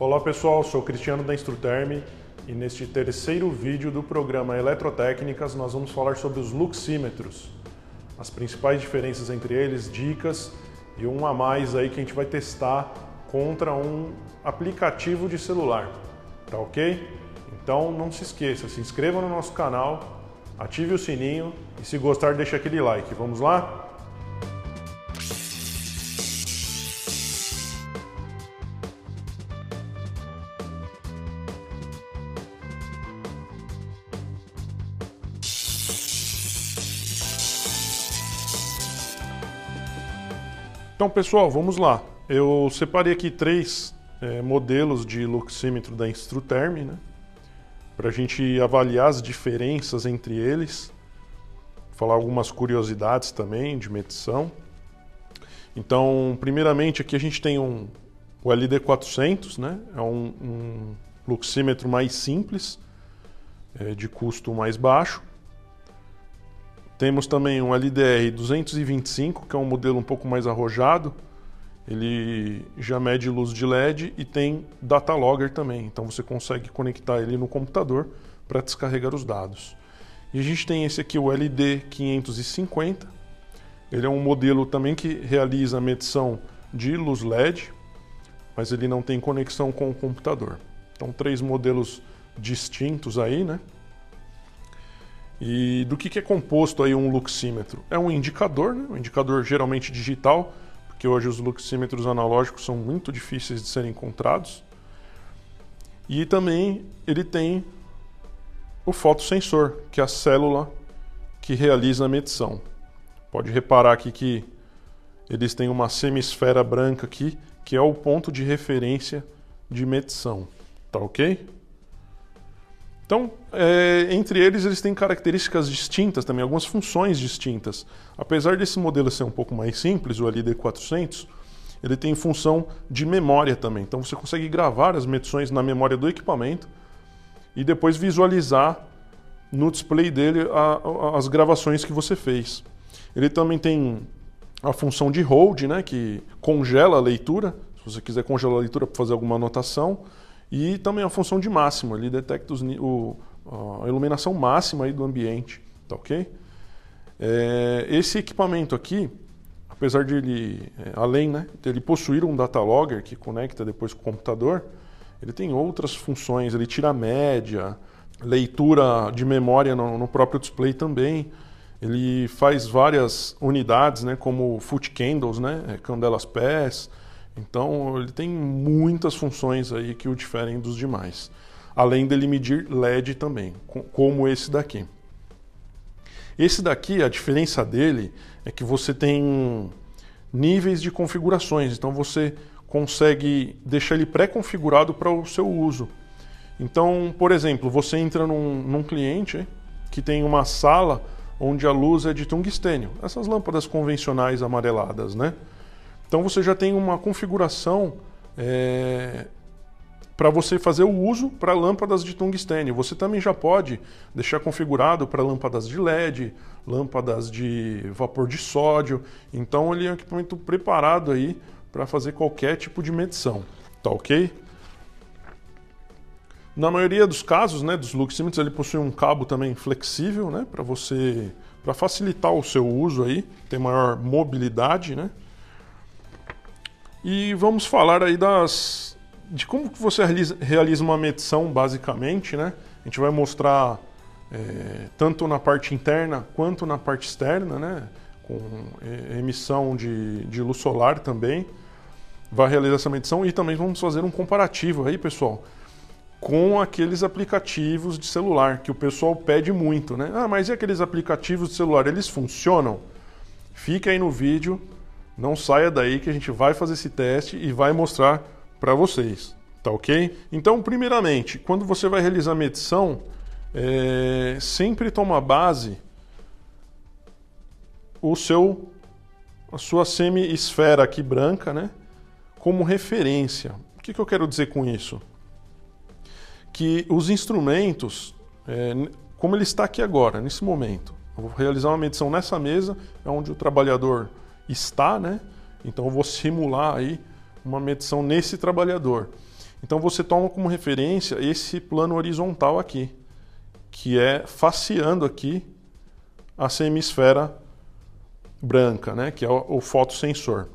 Olá pessoal, sou o Cristiano da Instruterm e neste terceiro vídeo do programa Eletrotécnicas nós vamos falar sobre os luxímetros, as principais diferenças entre eles, dicas e um a mais aí que a gente vai testar contra um aplicativo de celular, tá ok? Então não se esqueça, se inscreva no nosso canal, ative o sininho e se gostar deixa aquele like, vamos lá? Então pessoal, vamos lá. Eu separei aqui três modelos de luxímetro da Instruterm, né? Para a gente avaliar as diferenças entre eles, falar algumas curiosidades também de medição. Então, primeiramente aqui a gente tem o LD400, né? É um luxímetro mais simples, de custo mais baixo. Temos também um LDR225, que é um modelo um pouco mais arrojado. Ele já mede luz de LED e tem data logger também. Então você consegue conectar ele no computador para descarregar os dados. E a gente tem esse aqui, o LD550. Ele é um modelo também que realiza a medição de luz LED, mas ele não tem conexão com o computador. Então três modelos distintos aí, né? E do que é composto aí um luxímetro? É um indicador, né? Um indicador geralmente digital, porque hoje os luxímetros analógicos são muito difíceis de serem encontrados. E também ele tem o fotossensor, que é a célula que realiza a medição. Pode reparar aqui que eles têm uma semisfera branca aqui, que é o ponto de referência de medição. Tá ok? Então, entre eles têm características distintas também, algumas funções distintas. Apesar desse modelo ser um pouco mais simples, o LD400, ele tem função de memória também. Então você consegue gravar as medições na memória do equipamento e depois visualizar no display dele as gravações que você fez. Ele também tem a função de hold, né, que congela a leitura, se você quiser congelar a leitura para fazer alguma anotação. E também a função de máximo, ele detecta a iluminação máxima aí do ambiente, tá ok? Esse equipamento aqui, apesar de ele, além, né, de ele possuir um data logger que conecta depois com o computador, ele tem outras funções, ele tira a média, leitura de memória no próprio display também, ele faz várias unidades, né, como foot candles, né, candelas pés. Então ele tem muitas funções aí que o diferem dos demais. Além dele medir LED também, como esse daqui. Esse daqui, a diferença dele é que você tem níveis de configurações. Então você consegue deixar ele pré-configurado para o seu uso. Então, por exemplo, você entra num cliente que tem uma sala onde a luz é de tungstênio. Essas lâmpadas convencionais amareladas, né? Então você já tem uma configuração para você fazer o uso para lâmpadas de tungstênio. Você também já pode deixar configurado para lâmpadas de LED, lâmpadas de vapor de sódio. Então ele é um equipamento preparado aí para fazer qualquer tipo de medição, tá ok? Na maioria dos casos, né, dos luxímetros, ele possui um cabo também flexível, né, para facilitar o seu uso aí, ter maior mobilidade, né? E vamos falar aí de como que você realiza uma medição, basicamente, né? A gente vai mostrar tanto na parte interna quanto na parte externa, né? Com emissão de luz solar também. Vai realizar essa medição e também vamos fazer um comparativo aí, pessoal, com aqueles aplicativos de celular, que o pessoal pede muito, né? Ah, mas e aqueles aplicativos de celular, eles funcionam? Fica aí no vídeo. Não saia daí que a gente vai fazer esse teste e vai mostrar para vocês, tá ok? Então, primeiramente, quando você vai realizar a medição, sempre toma base a sua semi-esfera aqui branca, né, como referência. O que eu quero dizer com isso? Que os instrumentos, como ele está aqui agora, nesse momento, eu vou realizar uma medição nessa mesa, é onde o trabalhador está, né? Então eu vou simular aí uma medição nesse trabalhador. Então você toma como referência esse plano horizontal aqui, que é faceando aqui a semisfera branca, né, que é o fotossensor.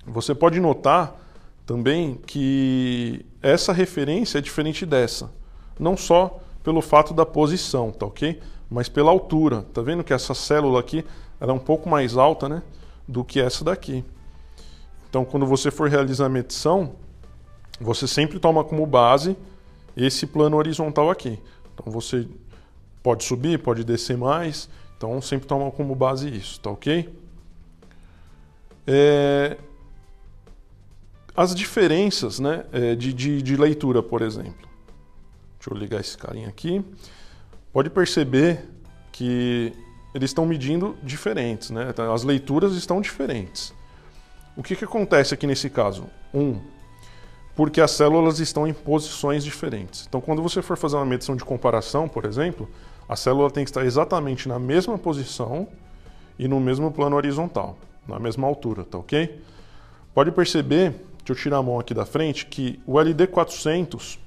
Você pode notar também que essa referência é diferente dessa, não só pelo fato da posição, tá ok? Mas pela altura. Tá vendo que essa célula aqui ela é um pouco mais alta, né, do que essa daqui. Então, quando você for realizar a medição, você sempre toma como base esse plano horizontal aqui. Então, você pode subir, pode descer mais. Então, sempre toma como base isso, tá ok? As diferenças, né, de leitura, por exemplo. Deixa eu ligar esse carinha aqui. Pode perceber que eles estão medindo diferentes, né? As leituras estão diferentes. O que acontece aqui nesse caso? Porque as células estão em posições diferentes. Então, quando você for fazer uma medição de comparação, por exemplo, a célula tem que estar exatamente na mesma posição e no mesmo plano horizontal, na mesma altura, tá ok? Pode perceber, deixa eu tirar a mão aqui da frente, que o LD400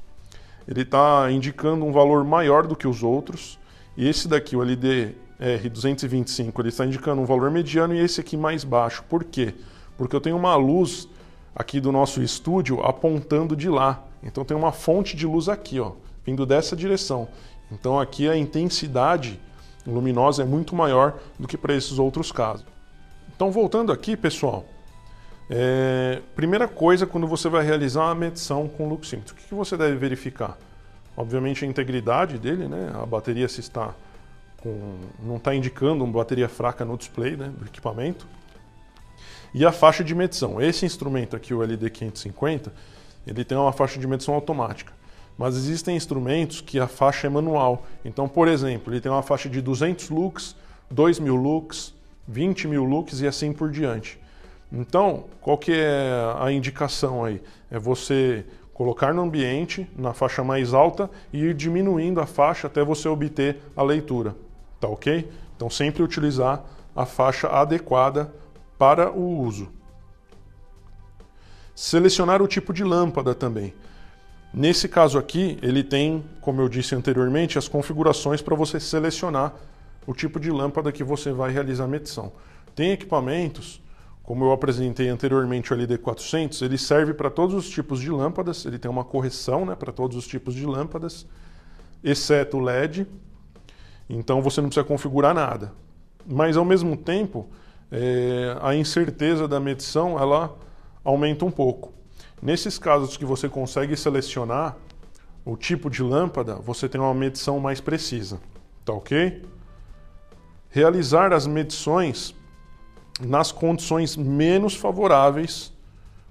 ele está indicando um valor maior do que os outros, e esse daqui, o LDR225, ele está indicando um valor mediano e esse aqui mais baixo. Por quê? Porque eu tenho uma luz aqui do nosso estúdio apontando de lá. Então tem uma fonte de luz aqui, ó, vindo dessa direção. Então aqui a intensidade luminosa é muito maior do que para esses outros casos. Então voltando aqui, pessoal, primeira coisa quando você vai realizar uma medição com o luxímetro, o que você deve verificar? Obviamente a integridade dele, né? A bateria se está não está indicando uma bateria fraca no display, né, do equipamento. E a faixa de medição. Esse instrumento aqui, o LD550, ele tem uma faixa de medição automática. Mas existem instrumentos que a faixa é manual. Então, por exemplo, ele tem uma faixa de 200 lux, 2.000 lux, 20.000 lux e assim por diante. Então, qual que é a indicação aí? É você colocar no ambiente, na faixa mais alta, e ir diminuindo a faixa até você obter a leitura. Tá ok? Então, sempre utilizar a faixa adequada para o uso. Selecionar o tipo de lâmpada também. Nesse caso aqui, ele tem, como eu disse anteriormente, as configurações para você selecionar o tipo de lâmpada que você vai realizar a medição. Tem equipamentos, como eu apresentei anteriormente o LD400, ele serve para todos os tipos de lâmpadas, ele tem uma correção, né, para todos os tipos de lâmpadas, exceto o LED, então você não precisa configurar nada. Mas ao mesmo tempo, a incerteza da medição ela aumenta um pouco. Nesses casos que você consegue selecionar o tipo de lâmpada, você tem uma medição mais precisa, tá ok? Realizar as medições nas condições menos favoráveis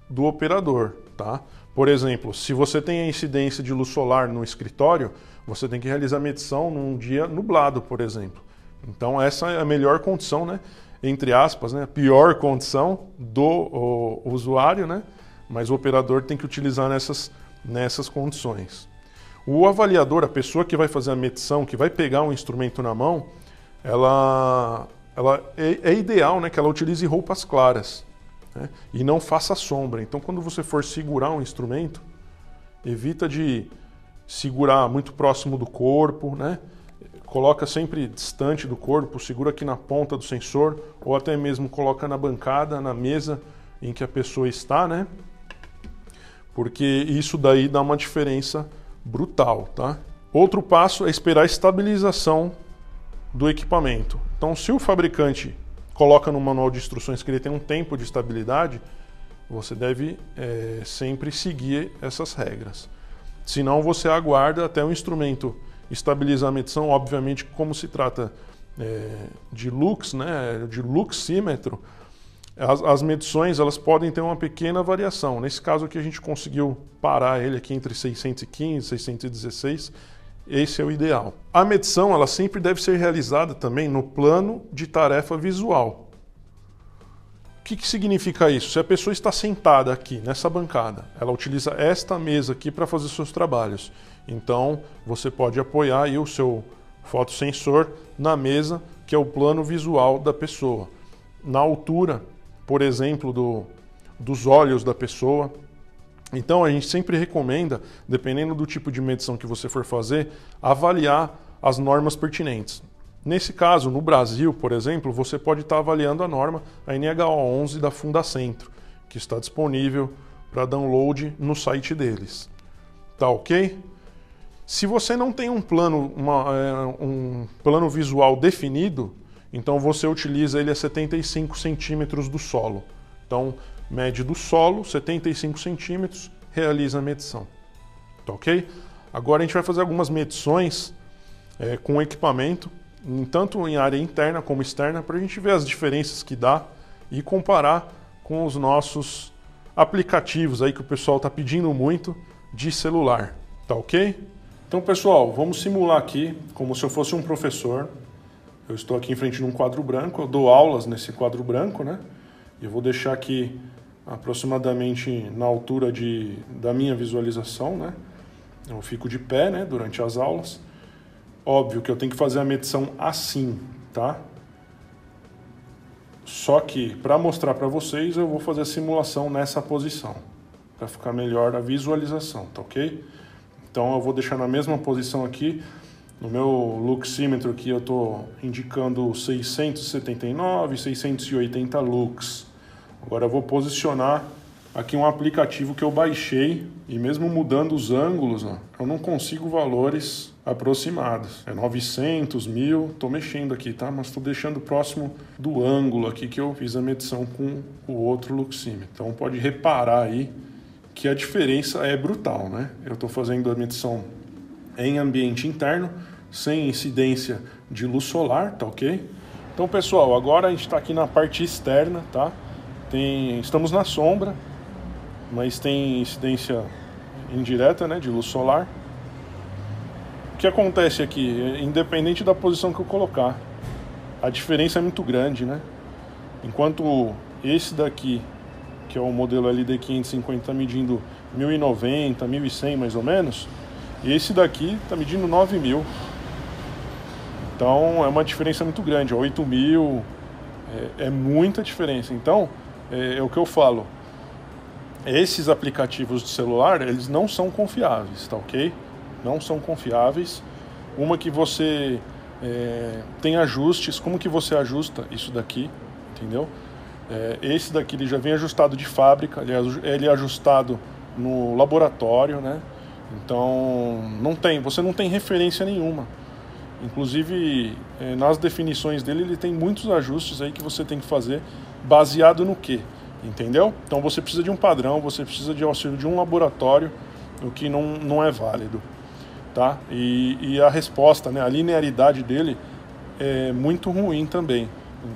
do operador, tá? Por exemplo, se você tem a incidência de luz solar no escritório, você tem que realizar a medição num dia nublado, por exemplo. Então essa é a melhor condição, né? Entre aspas, né? A pior condição do usuário, né? Mas o operador tem que utilizar nessas condições. O avaliador, a pessoa que vai fazer a medição, que vai pegar um instrumento na mão, ela é ideal, né, que ela utilize roupas claras, né, e não faça sombra. Então, quando você for segurar um instrumento, evita de segurar muito próximo do corpo, né? Coloca sempre distante do corpo, segura aqui na ponta do sensor, ou até mesmo coloca na bancada, na mesa em que a pessoa está, né? Porque isso daí dá uma diferença brutal, tá? Outro passo é esperar a estabilização do equipamento. Então, se o fabricante coloca no manual de instruções que ele tem um tempo de estabilidade, você deve sempre seguir essas regras. Senão, você aguarda até o instrumento estabilizar a medição. Obviamente, como se trata de lux, né, de luxímetro, as medições elas podem ter uma pequena variação. Nesse caso aqui a gente conseguiu parar ele aqui entre 615 e 616. Esse é o ideal. A medição ela sempre deve ser realizada também no plano de tarefa visual. O que significa isso? Se a pessoa está sentada aqui nessa bancada, ela utiliza esta mesa aqui para fazer seus trabalhos. Então você pode apoiar aí o seu fotossensor na mesa, que é o plano visual da pessoa. Na altura, por exemplo, dos olhos da pessoa, Então a gente sempre recomenda, dependendo do tipo de medição que você for fazer, avaliar as normas pertinentes. Nesse caso, no Brasil, por exemplo, você pode estar avaliando a norma, a NHO 11 da Fundacentro, que está disponível para download no site deles. Tá ok? Se você não tem um plano visual definido, então você utiliza ele a 75 centímetros do solo. Então, mede do solo, 75 centímetros, realiza a medição. Tá ok? Agora a gente vai fazer algumas medições com equipamento, tanto em área interna como externa, para a gente ver as diferenças que dá e comparar com os nossos aplicativos aí que o pessoal está pedindo muito de celular. Tá ok? Então, pessoal, vamos simular aqui como se eu fosse um professor. Eu estou aqui em frente de um quadro branco, eu dou aulas nesse quadro branco, né? Eu vou deixar aqui aproximadamente na altura da minha visualização, né? Eu fico de pé, né, durante as aulas. Óbvio que eu tenho que fazer a medição assim, tá? Só que, para mostrar para vocês, eu vou fazer a simulação nessa posição, para ficar melhor a visualização, tá ok? Então eu vou deixar na mesma posição aqui. No meu luxímetro aqui eu estou indicando 679, 680 lux. Agora eu vou posicionar aqui um aplicativo que eu baixei e mesmo mudando os ângulos, ó, eu não consigo valores aproximados. É 900, 1000, estou mexendo aqui, tá? Mas estou deixando próximo do ângulo aqui que eu fiz a medição com o outro luxímetro. Então pode reparar aí que a diferença é brutal, né? Eu estou fazendo a medição em ambiente interno, sem incidência de luz solar, tá ok? Então, pessoal, agora a gente está aqui na parte externa, tá? Estamos na sombra, mas tem incidência indireta, né, de luz solar. O que acontece aqui, independente da posição que eu colocar, a diferença é muito grande, né? Enquanto esse daqui, que é o modelo LD550, está medindo 1090, 1100 mais ou menos, e esse daqui está medindo 9000. Então é uma diferença muito grande, 8000, é muita diferença. Então, é o que eu falo, esses aplicativos de celular, eles não são confiáveis, tá ok? Não são confiáveis. Uma que você tem ajustes, como que você ajusta isso daqui, entendeu? Esse daqui ele já vem ajustado de fábrica, ele é ajustado no laboratório, né? Então você não tem referência nenhuma. Inclusive nas definições dele ele tem muitos ajustes aí que você tem que fazer baseado no quê? Entendeu? Então você precisa de um padrão, você precisa de auxílio de um laboratório, o que não é válido, tá? E a resposta, né, a linearidade dele é muito ruim também.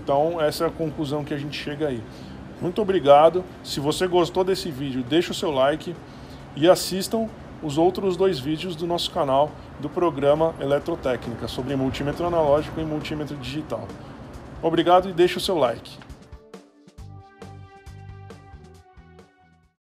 Então essa é a conclusão que a gente chega aí. Muito obrigado. Se você gostou desse vídeo, deixa o seu like e assistam os outros 2 vídeos do nosso canal do programa Eletrotécnica sobre multímetro analógico e multímetro digital. Obrigado e deixa o seu like.